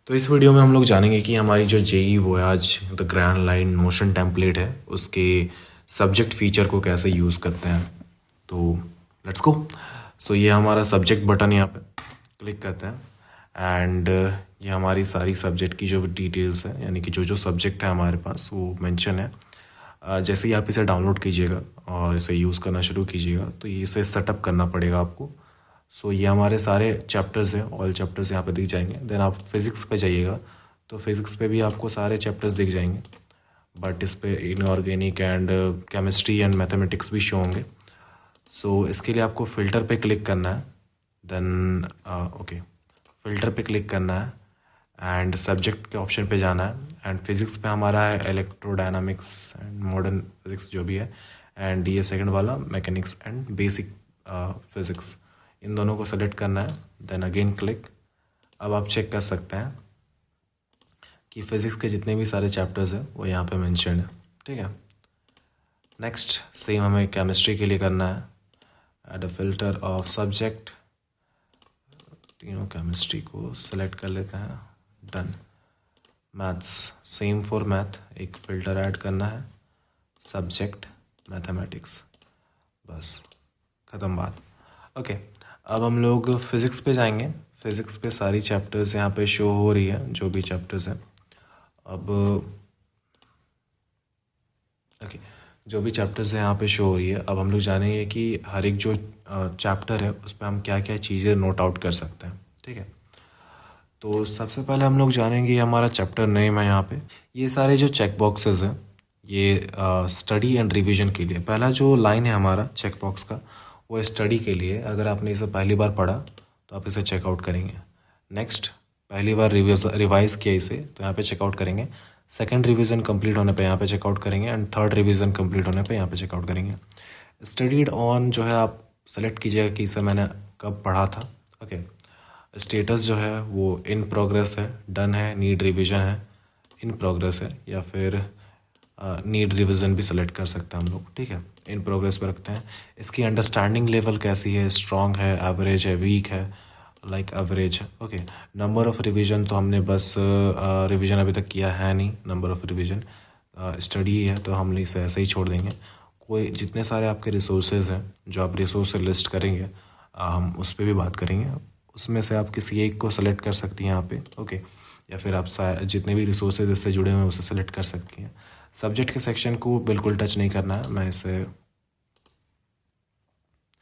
तो इस वीडियो में हम लोग जानेंगे कि हमारी जो JEE voyage the grand line Notion template है उसके सब्जेक्ट फीचर को कैसे यूज़ करते हैं। तो लेट्स गो। सो ये हमारा सब्जेक्ट बटन यहाँ पे क्लिक करते हैं एंड ये हमारी सारी सब्जेक्ट की जो डिटेल्स हैं, यानी कि जो जो सब्जेक्ट है हमारे पास वो मेंशन है। जैसे ही आप इसे डाउनलोड कीजिएगा और इसे यूज़ करना शुरू कीजिएगा तो ये इसे सेटअप करना पड़ेगा आपको। सो ये हमारे सारे चैप्टर्स हैं, ऑल चैप्टर्स यहाँ पे दिख जाएंगे। देन आप फिज़िक्स पे जाइएगा तो फिज़िक्स पे भी आपको सारे चैप्टर्स दिख जाएंगे, बट इस पे inorganic and chemistry and mathematics भी शो होंगे। सो इसके लिए आपको फ़िल्टर पे क्लिक करना है। देन ओके, फ़िल्टर पे क्लिक करना है एंड सब्जेक्ट के ऑप्शन पे जाना है एंड फिज़िक्स पे हमारा है इलेक्ट्रोडायनामिक्स एंड मॉडर्न फिज़िक्स जो भी है, एंड ये सेकंड वाला मैकेनिक्स एंड बेसिक फिज़िक्स, इन दोनों को सेलेक्ट करना है। Then again click. अब आप चेक कर सकते हैं कि फिज़िक्स के जितने भी सारे चैप्टर्स हैं वो यहाँ पे मेंशन है, ठीक है। नेक्स्ट सेम हमें केमिस्ट्री के लिए करना है। Add a filter of subject, तीनों केमिस्ट्री को सेलेक्ट कर लेते हैं। Done. Maths, same for math, एक फ़िल्टर ऐड करना है, सब्जेक्ट मैथमेटिक्स, बस ख़त्म बात। ओके, अब हम लोग फिज़िक्स पे जाएंगे। फ़िज़िक्स पे सारी चैप्टर्स यहाँ पे शो हो रही है, जो भी चैप्टर्स हैं। अब ओके, जो भी चैप्टर्स हैं यहाँ पे शो हो रही है। अब हम लोग जानेंगे कि हर एक जो चैप्टर है उस पर हम क्या क्या चीज़ें नोट आउट कर सकते हैं, ठीक है। तो सबसे पहले हम लोग जानेंगे हमारा चैप्टर नेम है यहाँ पे। ये सारे जो चेक बॉक्सेस हैं ये स्टडी एंड रिवीजन के लिए। पहला जो लाइन है हमारा चेक बॉक्स का वो स्टडी के लिए। अगर आपने इसे पहली बार पढ़ा तो आप इसे चेकआउट करेंगे। नेक्स्ट, पहली बार रिवाइज़ किया इसे तो यहाँ पे चेकआउट करेंगे। सेकंड रिवीजन कंप्लीट होने पे यहाँ पे चेकआउट करेंगे एंड थर्ड रिवीजन कंप्लीट होने पे यहाँ पे चेकआउट करेंगे। स्टडीड ऑन जो है आप सेलेक्ट कीजिएगा कि इसे मैंने कब पढ़ा था, ओके। स्टेटस जो है वो इन प्रोग्रेस है, डन है, नीड रिवीजन है, इन प्रोग्रेस है, या फिर नीड रिवीजन भी सेलेक्ट कर सकते हैं हम लोग, ठीक है। इन प्रोग्रेस पे रखते हैं। इसकी अंडरस्टैंडिंग लेवल कैसी है, स्ट्रॉन्ग है, एवरेज है, वीक है, लाइक एवरेज है, ओके। नंबर ऑफ़ रिवीजन तो हमने बस रिवीजन अभी तक किया है नहीं, नंबर ऑफ़ रिवीजन स्टडी है तो हम इसे ऐसे ही छोड़ देंगे। कोई जितने सारे आपके रिसोर्सेज हैं जो आप रिसोर्स लिस्ट करेंगे हम उस पर भी बात करेंगे। उसमें से आप किसी एक को सेलेक्ट कर सकती हैं यहाँ पे, ओके, या फिर आप जितने भी रिसोर्सेज इससे जुड़े हुए हैं उसे सेलेक्ट कर सकती हैं। सब्जेक्ट के सेक्शन को बिल्कुल टच नहीं करना है, मैं इसे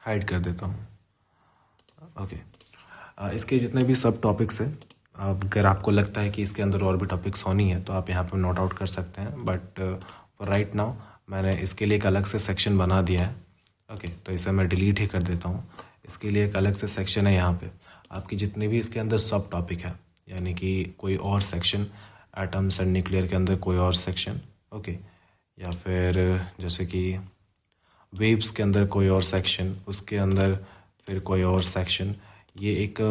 हाइड कर देता हूँ, ओके। इसके जितने भी सब टॉपिक्स हैं, अगर आपको लगता है कि इसके अंदर और भी टॉपिक्स होनी है तो आप यहाँ पे नोट आउट कर सकते हैं, बट फॉर राइट नाउ मैंने इसके लिए एक अलग से सेक्शन बना दिया है, ओके। तो इसे मैं डिलीट ही कर देता हूँ। इसके लिए एक अलग से सेक्शन है यहाँ पे। आपकी जितने भी इसके अंदर सब टॉपिक है, यानी कि कोई और सेक्शन, एटम्स एंड न्यूक्लियर के अंदर कोई और सेक्शन, ओके, या फिर जैसे कि वेव्स के अंदर कोई और सेक्शन, उसके अंदर फिर कोई और सेक्शन, ये एक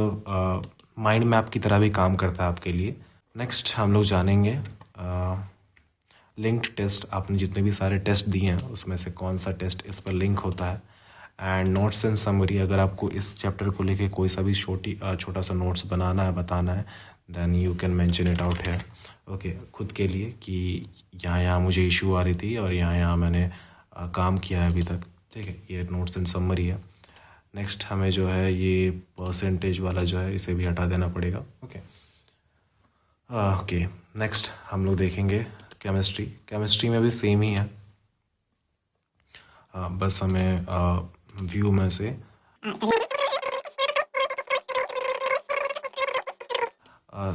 माइंड मैप की तरह भी काम करता है आपके लिए। नेक्स्ट हम लोग जानेंगे लिंक्ड टेस्ट। आपने जितने भी सारे टेस्ट दिए हैं उसमें से कौन सा टेस्ट इस पर लिंक होता है, एंड नोट्स एंड समरी। अगर आपको इस चैप्टर को लेके कोई सा भी छोटा सा नोट्स बनाना है, बताना है, then you can mention it out है, ओके, खुद के लिए कि यहाँ यहाँ मुझे इशू आ रही थी और यहाँ यहाँ मैंने काम किया है अभी तक, ठीक है। ये नोट्स एंड समरी है। नेक्स्ट हमें जो है ये परसेंटेज वाला जो है इसे भी हटा देना पड़ेगा, ओके। ओके, नेक्स्ट हम लोग देखेंगे केमिस्ट्री। केमिस्ट्री में भी सेम ही है, बस हमें व्यू में से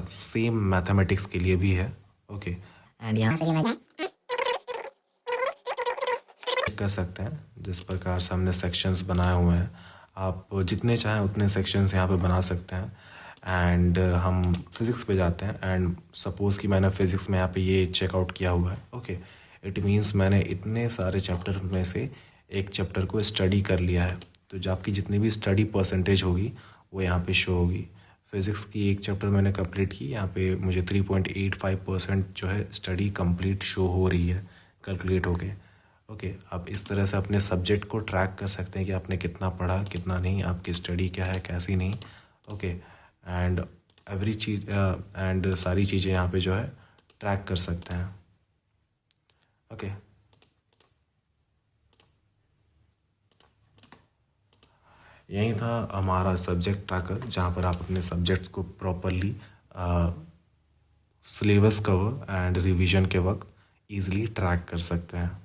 सेम मैथमेटिक्स के लिए भी है, ओके। एंड यहाँ से भी कर सकते हैं जिस प्रकार से हमने सेक्शंस बनाए हुए हैं। आप जितने चाहें उतने सेक्शंस यहाँ पे बना सकते हैं। एंड हम फिज़िक्स पे जाते हैं एंड सपोज़ कि मैंने फ़िज़िक्स में यहाँ पे ये चेकआउट किया हुआ है, ओके। इट मीन्स मैंने इतने सारे चैप्टर में से एक चैप्टर को स्टडी कर लिया है, तो जो आपकी जितनी भी स्टडी परसेंटेज होगी वो यहाँ पे शो होगी। फ़िज़िक्स की एक चैप्टर मैंने कंप्लीट की, यहाँ पे मुझे 3.85% जो है स्टडी कंप्लीट शो हो रही है, कैलकुलेट हो गए, ओके। आप इस तरह से अपने सब्जेक्ट को ट्रैक कर सकते हैं कि आपने कितना पढ़ा, कितना नहीं, आपकी स्टडी क्या है, कैसी नहीं, ओके। एंड एवरी चीज एंड सारी चीज़ें यहाँ पे जो है ट्रैक कर सकते हैं। ओके, यही था हमारा सब्जेक्ट ट्रैकर, जहाँ पर आप अपने सब्जेक्ट्स को properly syllabus cover and revision के वक्त इजीली ट्रैक कर सकते हैं।